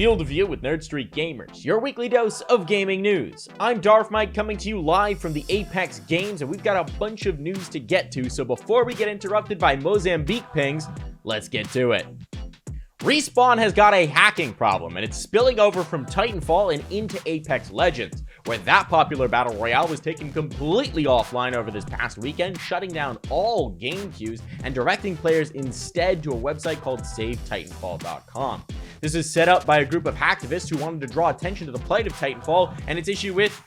Field of View with Nerd Street Gamers, your weekly dose of gaming news. I'm Darth Mike coming to you live from the Apex Games, and we've got a bunch of news to get to, so before we get interrupted by Mozambique pings, let's get to it. Respawn has got a hacking problem, and it's spilling over from Titanfall and into Apex Legends, where that popular battle royale was taken completely offline over this past weekend, shutting down all game queues and directing players instead to a website called SaveTitanfall.com. This is set up by a group of hacktivists who wanted to draw attention to the plight of Titanfall and its issue with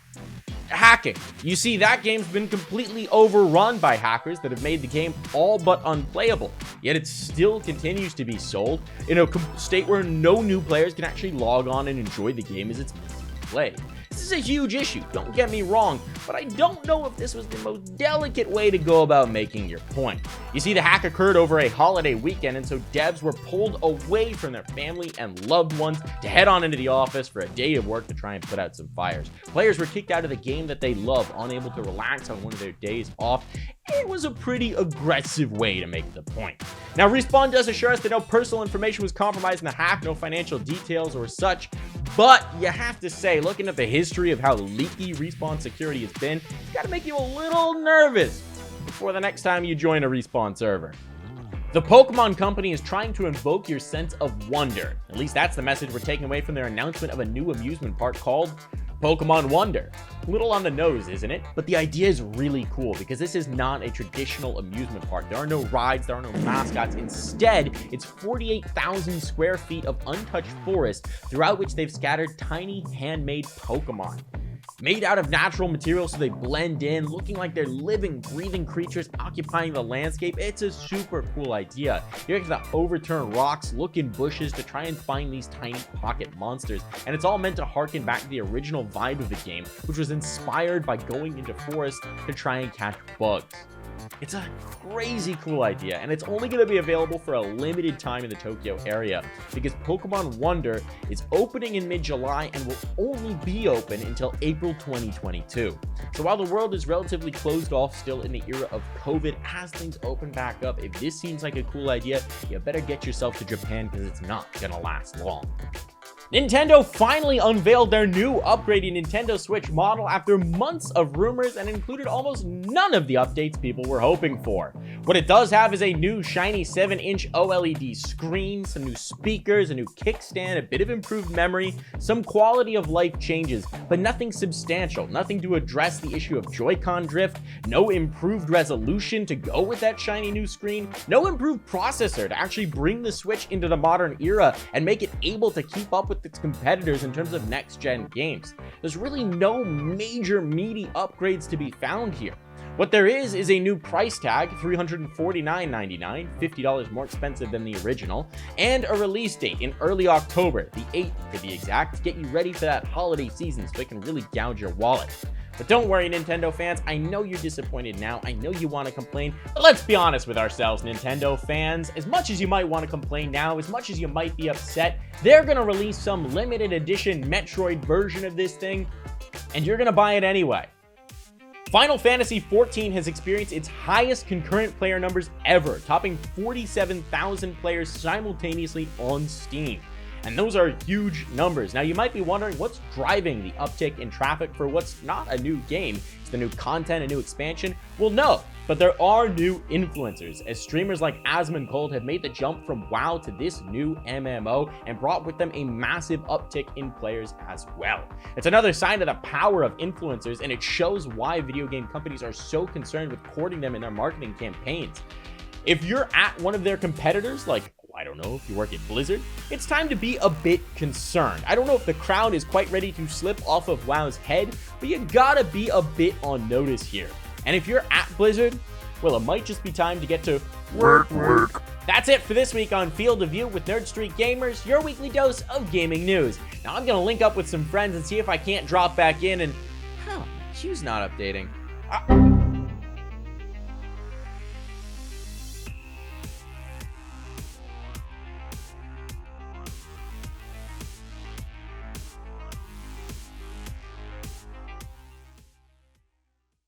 hacking. You see, that game's been completely overrun by hackers that have made the game all but unplayable, yet it still continues to be sold in a state where no new players can actually log on and enjoy the game as it's meant to be played. This is a huge issue, don't get me wrong, but I don't know if this was the most delicate way to go about making your point. You see, the hack occurred over a holiday weekend, and so devs were pulled away from their family and loved ones to head on into the office for a day of work to try and put out some fires. Players were kicked out of the game that they love, unable to relax on one of their days off. It was a pretty aggressive way to make the point. Now, Respawn does assure us that no personal information was compromised in the hack, no financial details or such, but you have to say, looking at the history of how leaky Respawn security has been, it's got to make you a little nervous before the next time you join a Respawn server. The Pokemon Company is trying to invoke your sense of wonder. At least that's the message we're taking away from their announcement of a new amusement park called Pokemon Wonder. A little on the nose, isn't it? But the idea is really cool because this is not a traditional amusement park. There are no rides, there are no mascots. Instead, it's 48,000 square feet of untouched forest throughout which they've scattered tiny handmade Pokemon. Made out of natural materials so they blend in, looking like they're living, breathing creatures occupying the landscape. It's a super cool idea. You have to overturn rocks, look in bushes to try and find these tiny pocket monsters, and it's all meant to harken back to the original vibe of the game, which was inspired by going into forests to try and catch bugs. It's a crazy cool idea, and it's only going to be available for a limited time in the Tokyo area because Pokemon Wonder is opening in mid-July and will only be open until April 2022. So while the world is relatively closed off still in the era of COVID, as things open back up, if this seems like a cool idea, you better get yourself to Japan because it's not going to last long. Nintendo finally unveiled their new upgraded Nintendo Switch model after months of rumors and included almost none of the updates people were hoping for. What it does have is a new shiny 7-inch OLED screen, some new speakers, a new kickstand, a bit of improved memory, some quality of life changes, but nothing substantial, nothing to address the issue of Joy-Con drift, no improved resolution to go with that shiny new screen, no improved processor to actually bring the Switch into the modern era and make it able to keep up with its competitors in terms of next-gen games. There's really no major meaty upgrades to be found here. What there is a new price tag, $349.99, $50 more expensive than the original, and a release date in early October, the 8th to be exact, to get you ready for that holiday season so it can really gouge your wallet. But don't worry, Nintendo fans, I know you're disappointed now, I know you want to complain, but let's be honest with ourselves, Nintendo fans. As much as you might want to complain now, as much as you might be upset, they're going to release some limited edition Metroid version of this thing, and you're going to buy it anyway. Final Fantasy XIV has experienced its highest concurrent player numbers ever, topping 47,000 players simultaneously on Steam. And those are huge numbers. Now, you might be wondering what's driving the uptick in traffic for what's not a new game. It's the new content, a new expansion. Well, no, but there are new influencers, as streamers like Asmongold have made the jump from WoW to this new MMO and brought with them a massive uptick in players as well. It's another sign of the power of influencers, and it shows why video game companies are so concerned with courting them in their marketing campaigns. If you're at one of their competitors, like I don't know if you work at Blizzard, it's time to be a bit concerned. I don't know if the crown is quite ready to slip off of WoW's head, but you gotta be a bit on notice here. And if you're at Blizzard, well, it might just be time to get to work. That's it for this week on Field of View with Nerd Street Gamers, your weekly dose of gaming news. Now I'm gonna link up with some friends and see if I can't drop back in and, queue's not updating.